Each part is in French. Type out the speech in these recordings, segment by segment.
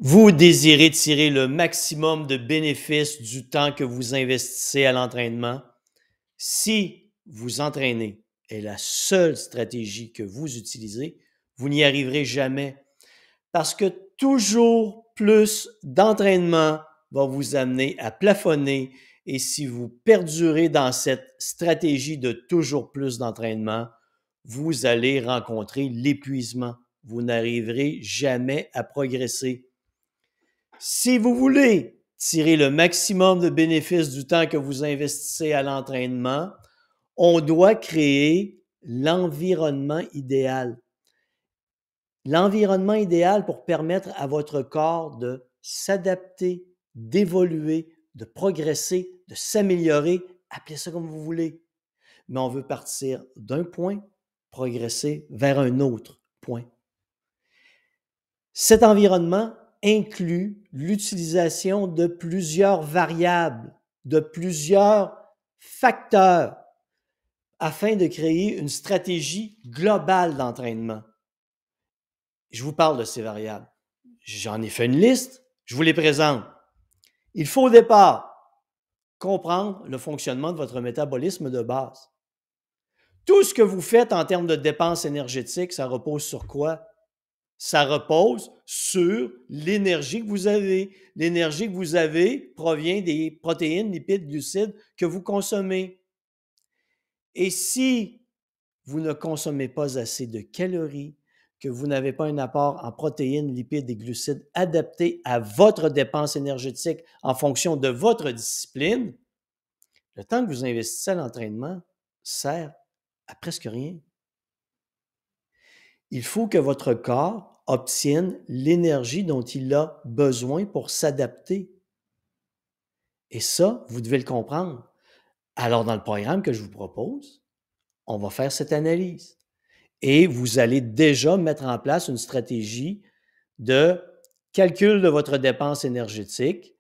Vous désirez tirer le maximum de bénéfices du temps que vous investissez à l'entraînement. Si vous entraîner est la seule stratégie que vous utilisez, vous n'y arriverez jamais parce que toujours plus d'entraînement va vous amener à plafonner et si vous perdurez dans cette stratégie de toujours plus d'entraînement, vous allez rencontrer l'épuisement. Vous n'arriverez jamais à progresser. Si vous voulez tirer le maximum de bénéfices du temps que vous investissez à l'entraînement, on doit créer l'environnement idéal. L'environnement idéal pour permettre à votre corps de s'adapter, d'évoluer, de progresser, de s'améliorer, appelez ça comme vous voulez. Mais on veut partir d'un point, progresser vers un autre point. Cet environnement inclut l'utilisation de plusieurs variables, de plusieurs facteurs afin de créer une stratégie globale d'entraînement. Je vous parle de ces variables. J'en ai fait une liste, je vous les présente. Il faut au départ comprendre le fonctionnement de votre métabolisme de base. Tout ce que vous faites en termes de dépenses énergétiques, ça repose sur quoi? Ça repose sur l'énergie que vous avez. L'énergie que vous avez provient des protéines, lipides, glucides que vous consommez. Et si vous ne consommez pas assez de calories, que vous n'avez pas un apport en protéines, lipides et glucides adapté à votre dépense énergétique en fonction de votre discipline, le temps que vous investissez à l'entraînement sert à presque rien. Il faut que votre corps obtienne l'énergie dont il a besoin pour s'adapter. Et ça, vous devez le comprendre. Alors, dans le programme que je vous propose, on va faire cette analyse. Et vous allez déjà mettre en place une stratégie de calcul de votre dépense énergétique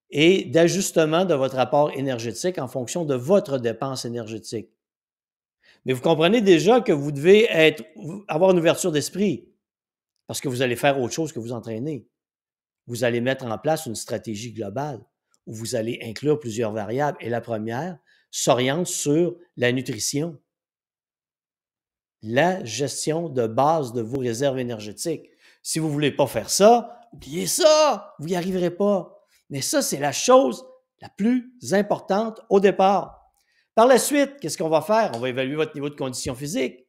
et d'ajustement de votre apport énergétique en fonction de votre dépense énergétique. Mais vous comprenez déjà que vous devez avoir une ouverture d'esprit parce que vous allez faire autre chose que vous entraîner. Vous allez mettre en place une stratégie globale où vous allez inclure plusieurs variables et la première s'oriente sur la nutrition, la gestion de base de vos réserves énergétiques. Si vous ne voulez pas faire ça, oubliez ça, vous n'y arriverez pas. Mais ça, c'est la chose la plus importante au départ. Par la suite, qu'est-ce qu'on va faire? On va évaluer votre niveau de condition physique.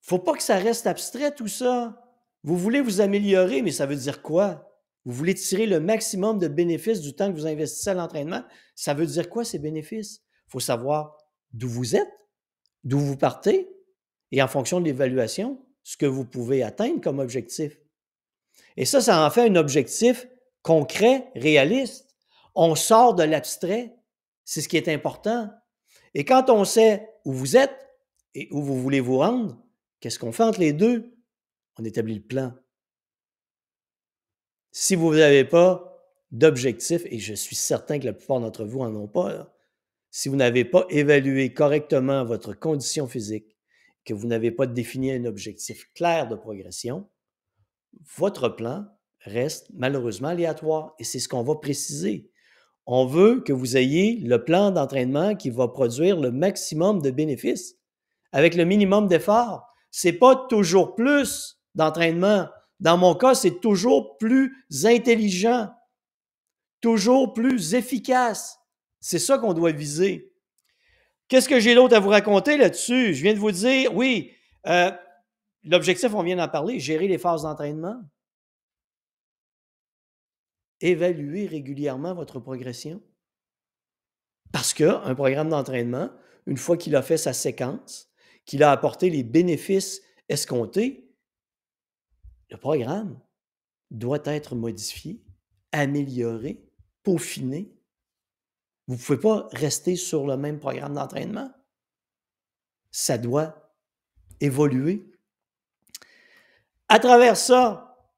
Il ne faut pas que ça reste abstrait tout ça. Vous voulez vous améliorer, mais ça veut dire quoi? Vous voulez tirer le maximum de bénéfices du temps que vous investissez à l'entraînement. Ça veut dire quoi ces bénéfices? Il faut savoir d'où vous êtes, d'où vous partez et en fonction de l'évaluation, ce que vous pouvez atteindre comme objectif. Et ça en fait un objectif concret, réaliste. On sort de l'abstrait. C'est ce qui est important. Et quand on sait où vous êtes et où vous voulez vous rendre, qu'est-ce qu'on fait entre les deux? On établit le plan. Si vous n'avez pas d'objectif, et je suis certain que la plupart d'entre vous n'en ont pas, là, si vous n'avez pas évalué correctement votre condition physique, que vous n'avez pas défini un objectif clair de progression, votre plan reste malheureusement aléatoire et c'est ce qu'on va préciser. On veut que vous ayez le plan d'entraînement qui va produire le maximum de bénéfices avec le minimum d'efforts. Ce n'est pas toujours plus d'entraînement. Dans mon cas, c'est toujours plus intelligent, toujours plus efficace. C'est ça qu'on doit viser. Qu'est-ce que j'ai d'autre à vous raconter là-dessus? Je viens de vous dire, oui, l'objectif, on vient d'en parler, gérer les phases d'entraînement. Évaluer régulièrement votre progression. Parce qu'un programme d'entraînement, une fois qu'il a fait sa séquence, qu'il a apporté les bénéfices escomptés, le programme doit être modifié, amélioré, peaufiné. Vous ne pouvez pas rester sur le même programme d'entraînement. Ça doit évoluer. À travers ça,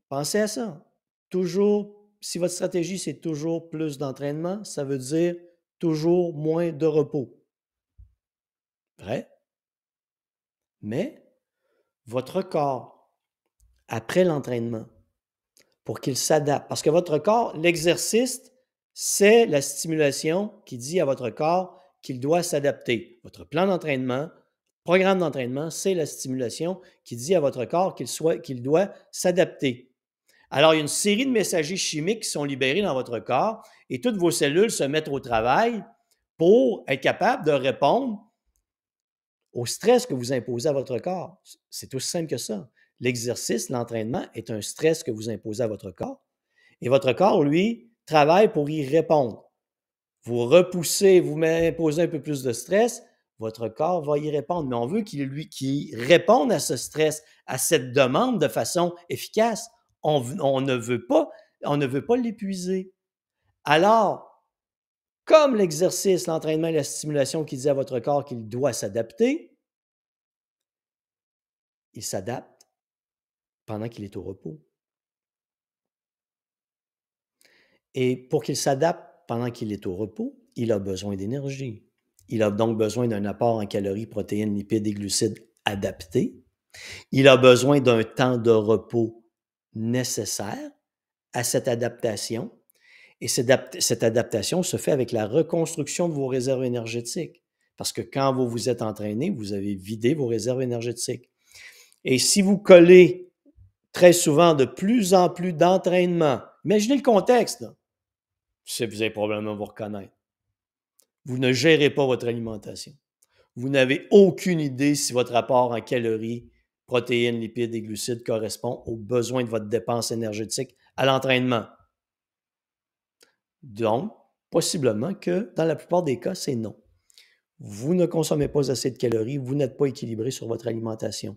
pensez à ça. Toujours, si votre stratégie, c'est toujours plus d'entraînement, ça veut dire toujours moins de repos. Vrai? Mais votre corps, après l'entraînement pour qu'il s'adapte. Parce que votre corps, l'exercice, c'est la stimulation qui dit à votre corps qu'il doit s'adapter. Votre plan d'entraînement, programme d'entraînement, c'est la stimulation qui dit à votre corps qu'il doit s'adapter. Alors, il y a une série de messagers chimiques qui sont libérés dans votre corps et toutes vos cellules se mettent au travail pour être capables de répondre au stress que vous imposez à votre corps. C'est aussi simple que ça. L'exercice, l'entraînement est un stress que vous imposez à votre corps et votre corps, lui, travaille pour y répondre. Vous repoussez, vous imposez un peu plus de stress, votre corps va y répondre. Mais on veut qu'il réponde à ce stress, à cette demande de façon efficace. On ne veut pas l'épuiser. Alors, comme l'exercice, l'entraînement et la stimulation qui dit à votre corps qu'il doit s'adapter, il s'adapte pendant qu'il est au repos. Et pour qu'il s'adapte pendant qu'il est au repos, il a besoin d'énergie. Il a donc besoin d'un apport en calories, protéines, lipides et glucides adapté. Il a besoin d'un temps de repos nécessaire à cette adaptation. Et cette adaptation se fait avec la reconstruction de vos réserves énergétiques. Parce que quand vous vous êtes entraîné, vous avez vidé vos réserves énergétiques. Et si vous collez très souvent de plus en plus d'entraînement, imaginez le contexte, là. Vous allez probablement vous reconnaître. Vous ne gérez pas votre alimentation. Vous n'avez aucune idée si votre rapport en calories, protéines, lipides et glucides correspond aux besoins de votre dépense énergétique à l'entraînement. Donc, possiblement que dans la plupart des cas, c'est non. Vous ne consommez pas assez de calories, vous n'êtes pas équilibré sur votre alimentation.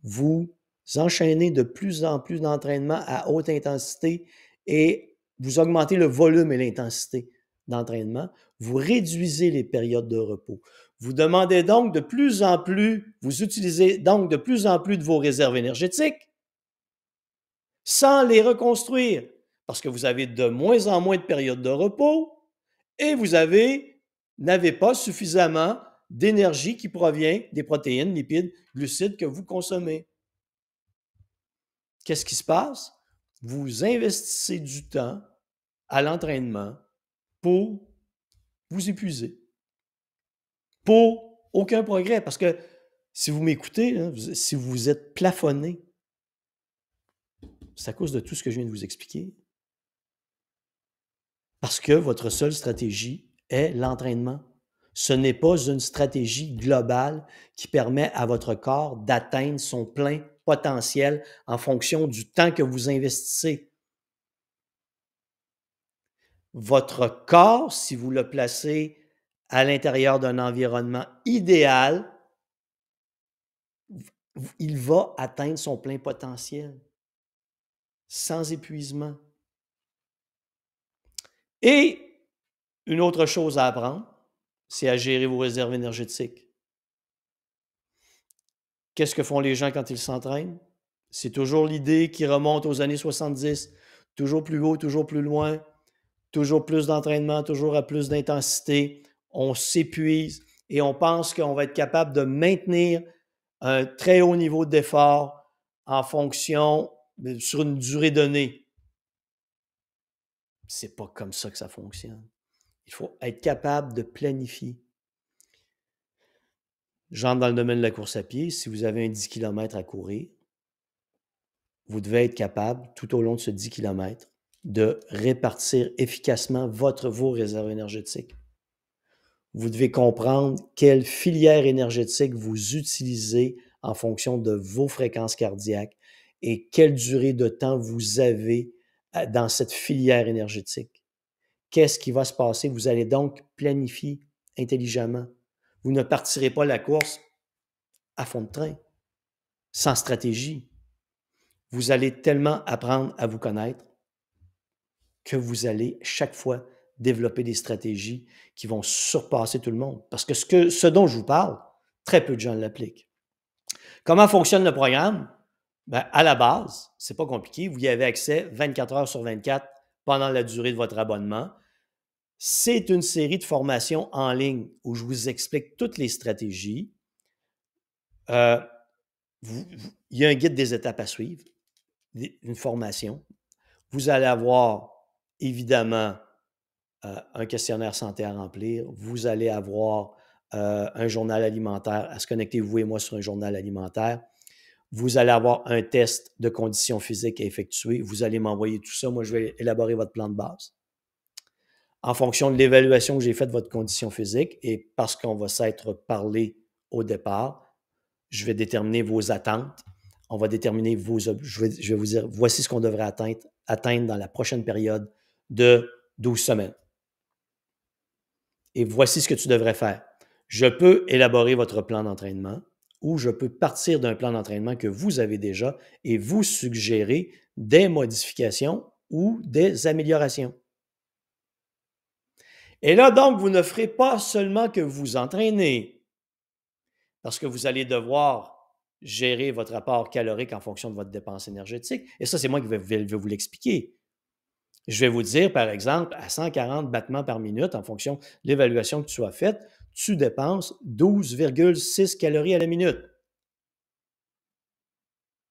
Vous enchaînez de plus en plus d'entraînements à haute intensité et vous augmentez le volume et l'intensité d'entraînement. Vous réduisez les périodes de repos. Vous demandez donc de plus en plus, vous utilisez donc de plus en plus de vos réserves énergétiques sans les reconstruire parce que vous avez de moins en moins de périodes de repos et vous n'avez pas suffisamment d'énergie qui provient des protéines, lipides, glucides que vous consommez. Qu'est-ce qui se passe? Vous investissez du temps à l'entraînement pour vous épuiser, pour aucun progrès. Parce que si vous m'écoutez, hein, si vous êtes plafonné, c'est à cause de tout ce que je viens de vous expliquer. Parce que votre seule stratégie est l'entraînement. Ce n'est pas une stratégie globale qui permet à votre corps d'atteindre son plein potentiel en fonction du temps que vous investissez. Votre corps, si vous le placez à l'intérieur d'un environnement idéal, il va atteindre son plein potentiel sans épuisement. Et une autre chose à apprendre, c'est à gérer vos réserves énergétiques. Qu'est-ce que font les gens quand ils s'entraînent? C'est toujours l'idée qui remonte aux années 70. Toujours plus haut, toujours plus loin, toujours plus d'entraînement, toujours à plus d'intensité. On s'épuise et on pense qu'on va être capable de maintenir un très haut niveau d'effort en fonction, sur une durée donnée. C'est pas comme ça que ça fonctionne. Il faut être capable de planifier. J'entre dans le domaine de la course à pied. Si vous avez un 10 km à courir, vous devez être capable, tout au long de ce 10 km, de répartir efficacement vos réserves énergétiques. Vous devez comprendre quelle filière énergétique vous utilisez en fonction de vos fréquences cardiaques et quelle durée de temps vous avez dans cette filière énergétique. Qu'est-ce qui va se passer? Vous allez donc planifier intelligemment. Vous ne partirez pas la course à fond de train, sans stratégie. Vous allez tellement apprendre à vous connaître que vous allez chaque fois développer des stratégies qui vont surpasser tout le monde. Parce que ce dont je vous parle, très peu de gens l'appliquent. Comment fonctionne le programme? Ben, à la base, c'est pas compliqué. Vous y avez accès 24 heures sur 24 pendant la durée de votre abonnement. C'est une série de formations en ligne où je vous explique toutes les stratégies. Il y a un guide des étapes à suivre. une formation. Vous allez avoir évidemment un questionnaire santé à remplir. Vous allez avoir un journal alimentaire à se connecter, vous et moi, sur un journal alimentaire. Vous allez avoir un test de conditions physiques à effectuer. Vous allez m'envoyer tout ça. Moi, je vais élaborer votre plan de base. En fonction de l'évaluation que j'ai faite de votre condition physique et parce qu'on va s'être parlé au départ, je vais déterminer vos attentes. On va déterminer je vais vous dire, voici ce qu'on devrait atteindre dans la prochaine période de 12 semaines. Et voici ce que tu devrais faire. Je peux élaborer votre plan d'entraînement ou je peux partir d'un plan d'entraînement que vous avez déjà et vous suggérer des modifications ou des améliorations. Et là, donc, vous ne ferez pas seulement que vous entraîner, parce que vous allez devoir gérer votre apport calorique en fonction de votre dépense énergétique. Et ça, c'est moi qui vais vous l'expliquer. Je vais vous dire, par exemple, à 140 battements par minute, en fonction de l'évaluation que tu as faite, tu dépenses 12,6 calories à la minute.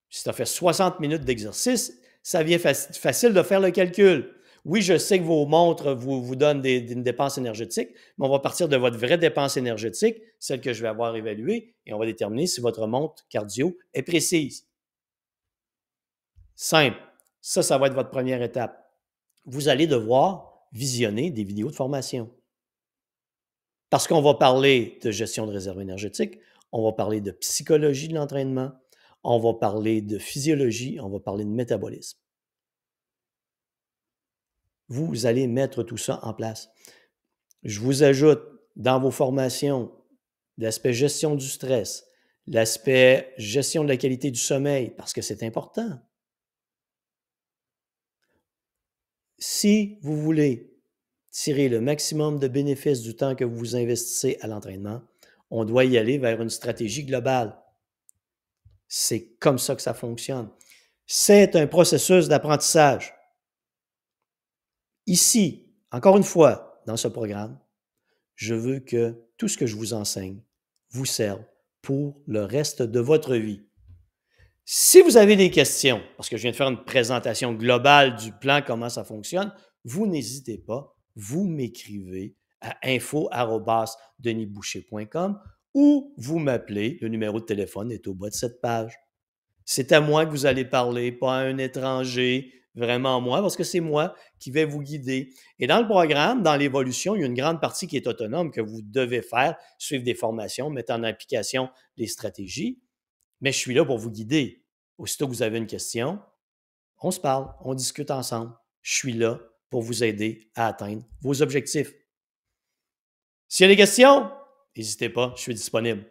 Si tu as fait 60 minutes d'exercice, ça vient facile de faire le calcul. Oui, je sais que vos montres vous donnent une dépense énergétique, mais on va partir de votre vraie dépense énergétique, celle que je vais avoir évaluée, et on va déterminer si votre montre cardio est précise. Simple. Ça va être votre première étape. Vous allez devoir visionner des vidéos de formation. Parce qu'on va parler de gestion de réserve énergétique, on va parler de psychologie de l'entraînement, on va parler de physiologie, on va parler de métabolisme. Vous allez mettre tout ça en place. Je vous ajoute dans vos formations l'aspect gestion du stress, l'aspect gestion de la qualité du sommeil, parce que c'est important. Si vous voulez tirer le maximum de bénéfices du temps que vous investissez à l'entraînement, on doit y aller vers une stratégie globale. C'est comme ça que ça fonctionne. C'est un processus d'apprentissage. Ici, encore une fois, dans ce programme, je veux que tout ce que je vous enseigne vous serve pour le reste de votre vie. Si vous avez des questions, parce que je viens de faire une présentation globale du plan, comment ça fonctionne, vous n'hésitez pas, vous m'écrivez à info@denisboucher.com ou vous m'appelez, le numéro de téléphone est au bas de cette page. C'est à moi que vous allez parler, pas à un étranger, vraiment moi, parce que c'est moi qui vais vous guider. Et dans le programme, dans l'évolution, il y a une grande partie qui est autonome que vous devez faire, suivre des formations, mettre en application des stratégies, mais je suis là pour vous guider. Aussitôt que vous avez une question, on se parle, on discute ensemble. Je suis là pour vous aider à atteindre vos objectifs. S'il y a des questions, n'hésitez pas, je suis disponible.